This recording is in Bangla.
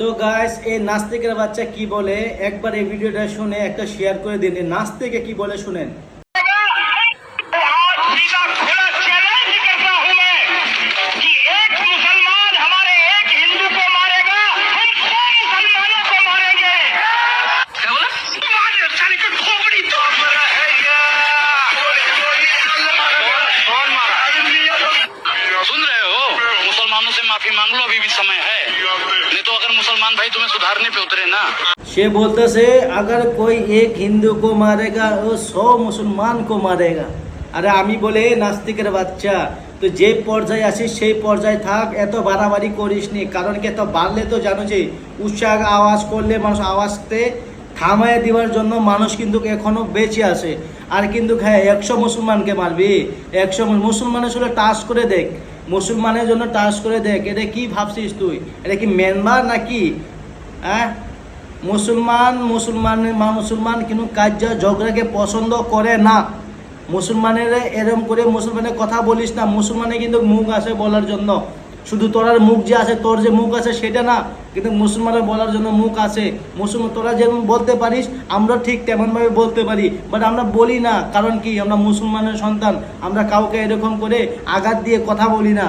তো গাইস এই নাস্তিকের বাচ্চা কি বলে একবার এই ভিডিওটা শুনে একটা শেয়ার করে দিন। এই নাস্তিকে কি বলে শুনেন। सुन रहे हो? मुसलमानों से माफी मांग लो, अभी भी समय है, नहीं तो अगर मुसलमान भाई तुम्हें सुधारने पे उतरे ना। সে বলতেছে अगर कोई एक हिंदू को मारेगा वो 100 মুসলমান को मारेगा। আরে আমি বলে নাস্তিকের বাচ্চা, তো যে পর্যায়ে আসিস সেই পর্যায়ে থাক, এত বাড়াবাড়ি করিস নি। কারণ কি এত বাড়লে তো জানো যে উৎসাহ আওয়াজ করলে মানুষ আওয়াজতে থামায় দেওয়ার জন্য মানুষ কিন্তু এখনো বেঁচে আছে। আর কিন্তু হ্যাঁ 100 মুসলমানকে মারবি, 100 মুসলমানের সাথে টাচ করে দেখ, মুসলমানের জন্য টাচ করে দেখ। এটা কি ভাবছিস তুই? এটা কি মেনবার নাকি? হ্যাঁ মুসলমান কিন্তু কাজ ঝগড়াকে পছন্দ করে না। মুসলমানের এরম করে মুসলমানের কথা বলিস না। মুসলমানের কিন্তু মুখ আছে বলার জন্য, শুধু তোরার মুখ যে আছে, তোর যে মুখ আছে সেটা না, কিন্তু মুসলমানের বলার জন্য মুখ আছে। মুসলমান তোরা যেমন বলতে পারিস আমরা ঠিক তেমনভাবে বলতে পারি, বাট আমরা বলি না। কারণ কি? আমরা মুসলমানের সন্তান, আমরা কাউকে এরকম করে আঘাত দিয়ে কথা বলি না।